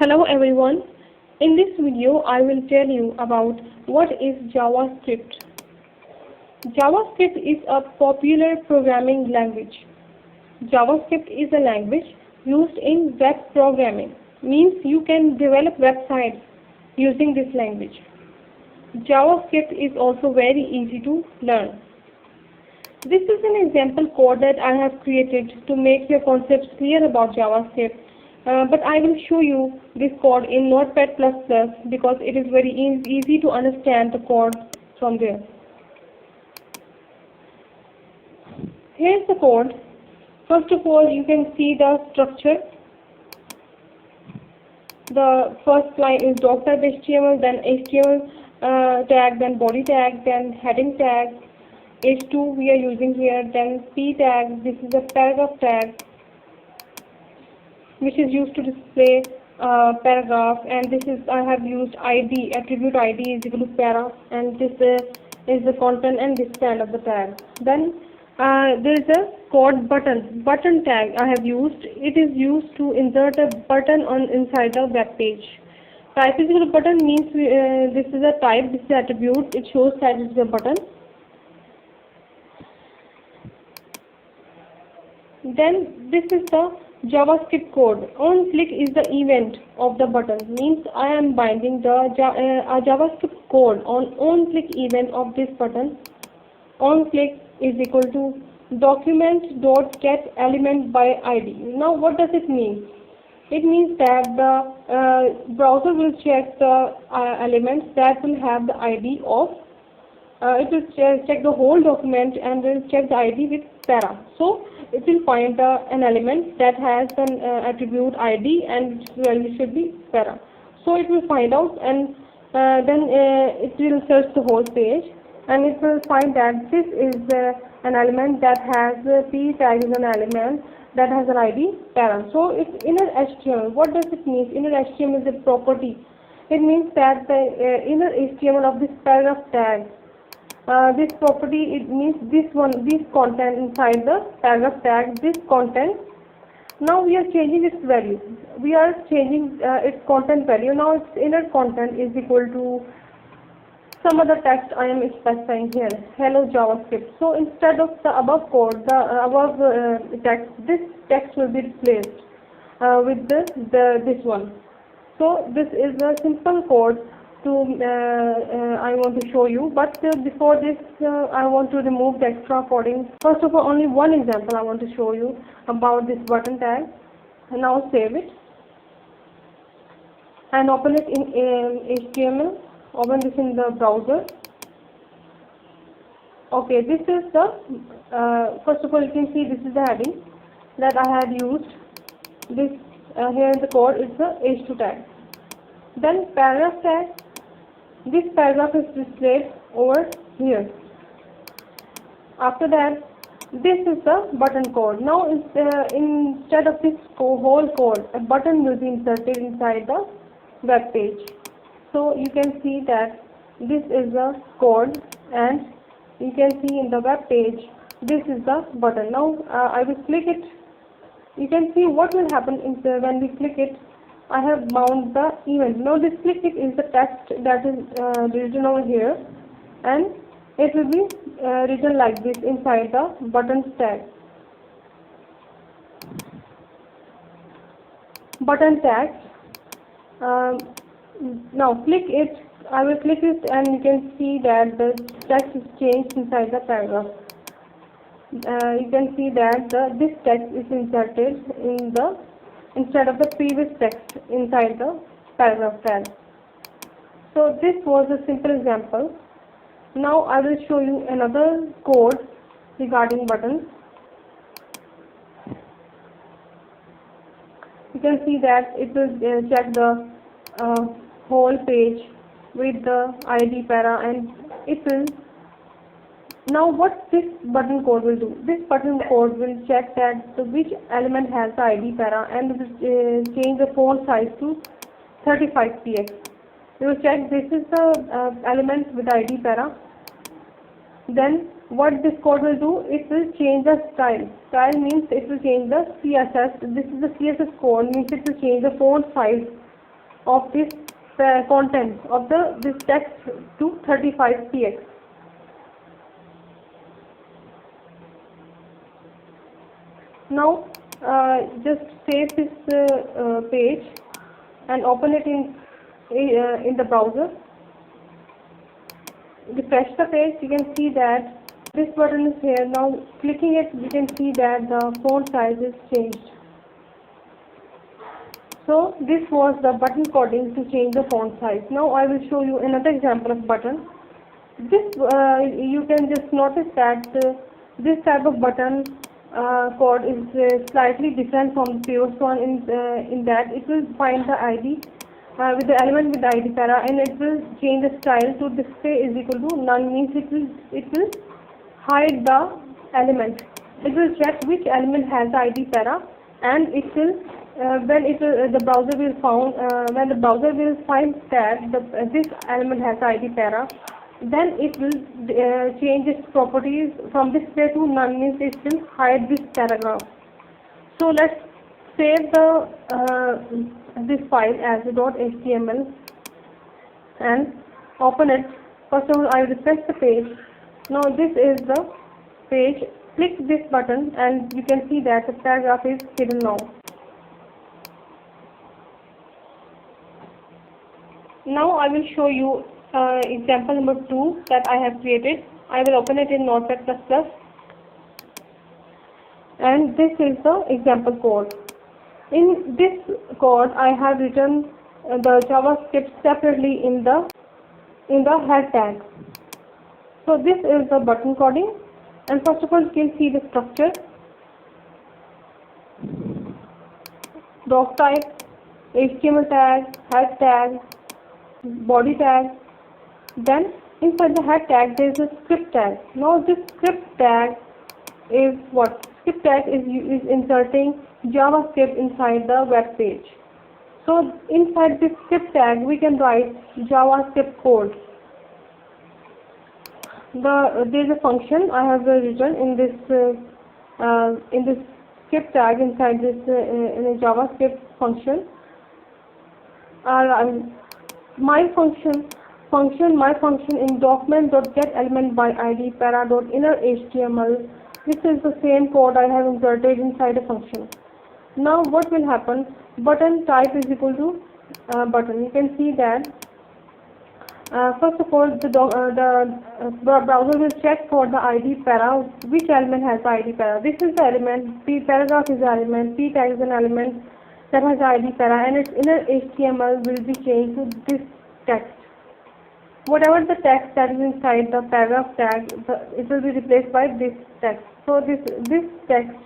Hello everyone. In this video I will tell you about what is JavaScript. JavaScript is a popular programming language. JavaScript is a language used in web programming. Means you can develop websites using this language. JavaScript is also very easy to learn. This is an example code that I have created to make your concepts clear about JavaScript. But I will show you this code in Notepad++ because it is very easy to understand the code from there. Here's the code. First of all, you can see the structure. The first line is doc.html, then HTML tag, then body tag, then heading tag, h2 we are using here, then p tag. This is a paragraph tag, which is used to display paragraph, and this is I have used ID, attribute ID is equal to para, and this is the content and this kind of the tag. Then there is a code button tag I have used. It is used to insert a button on inside the web page. Type is equal to button means this is a type, this is attribute, it shows that it is a button. Then this is the JavaScript code. On click is the event of the button, means I am binding the JavaScript code on click event of this button. On click is equal to document.getElement by ID. Now what does it mean? It means that the browser will check the elements that will have the ID of it will check the whole document and will check the ID with para. So it will find an element that has an attribute ID and its value should be para. So it will find out, and then it will search the whole page, and it will find that this is an element that has p tag is an element that has an ID para. So it's inner HTML. What does it mean? Inner HTML is a property. It means that the inner HTML of this paragraph tag. This property, it means this content inside the paragraph tag, this content. Now we are changing its value. We are changing its content value. Now its inner content is equal to some other text I am specifying here. Hello JavaScript. So instead of the above code, the above text, this text will be replaced with this one. So this is a simple code I want to show you, but before this I want to remove the extra coding. First of all, only one example I want to show you about this button tag. And now save it and open it in HTML. Open this in the browser. Okay, this is the first of all you can see this is the heading that I had used. This here in the code is the h2 tag. Then paragraph tag. This paragraph is displayed over here. After that, this is the button code. Now instead of this whole code, a button will be inserted inside the web page. So you can see that this is the code, and you can see in the web page this is the button. Now I will click it. You can see what will happen when we click it. I have bound the event. Now this click it is the text that is written over here, and it will be written like this inside the button tag. Button tag. Now click it. I will click it, and you can see that the text is changed inside the paragraph. You can see that this text is inserted in the instead of the previous text inside the paragraph tag. So this was a simple example. Now I will show you another code regarding buttons. You can see that it will check the whole page with the ID para, and it will. Now what this button code will do? This button code will check that which element has the ID para, and it will change the font size to 35px. It will check this is the element with ID para. Then what this code will do? It will change the style. Style means it will change the CSS. This is the CSS code, means it will change the font size of this content of this text to 35px. Now just save this page and open it in the browser. Refresh the page. You can see that this button is here. Now clicking it, you can see that the font size is changed. So this was the button coding to change the font size. Now I will show you another example of button. This you can just notice that this type of button code is slightly different from the previous one in that it will find the ID with the element with the ID para, and it will change the style to display is equal to none, means it will hide the element. It will check which element has the ID para, and it will when the browser will find that this element has the ID para, then it will change its properties from display to none, means it will hide this paragraph. So let's save this file as .html and open it. First of all, I refresh the page. Now this is the page. Click this button and you can see that the paragraph is hidden now. Now I will show you example number 2 that I have created. I will open it in Notepad++, and this is the example code. In this code, I have written the JavaScript separately in the head tag. So this is the button coding, and first of all you can see the structure: doc type, HTML tag, head tag, body tag. Then inside the head tag there is a script tag. Now this script tag is what? Script tag is inserting JavaScript inside the web page. So inside this script tag we can write JavaScript code. There is a function I have written in this script tag inside this in a JavaScript function. My function in document.getElementById para.innerHTML. This is the same code I have inserted inside a function. Now what will happen? Button type is equal to button. You can see that first of all the browser will check for the ID para, which element has the ID para. This is the element, p paragraph is the element, p tag is an element that has ID para, and its inner HTML will be changed to this text. Whatever the text that is inside the paragraph tag, it will be replaced by this text. So this text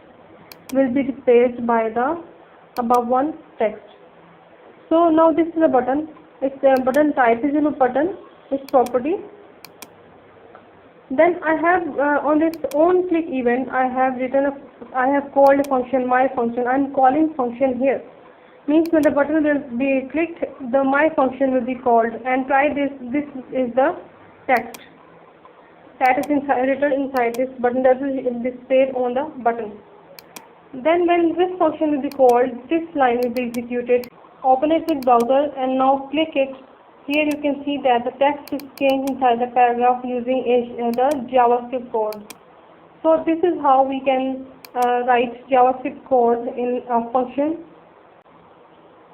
will be replaced by the above one text. So now this is a button. Its button type is in a button, its property. Then I have on this on click event I have called a function my function. I am calling function here. Means when the button will be clicked, the my function will be called, and try this. This is the text that is written inside this button that is displayed on the button. Then when this function will be called, this line will be executed. Open it with browser and now click it. Here you can see that the text is changed inside the paragraph using the JavaScript code. So this is how we can write JavaScript code in a function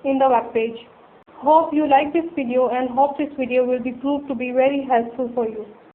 in the web page. Hope you like this video and hope this video will be proved to be very helpful for you.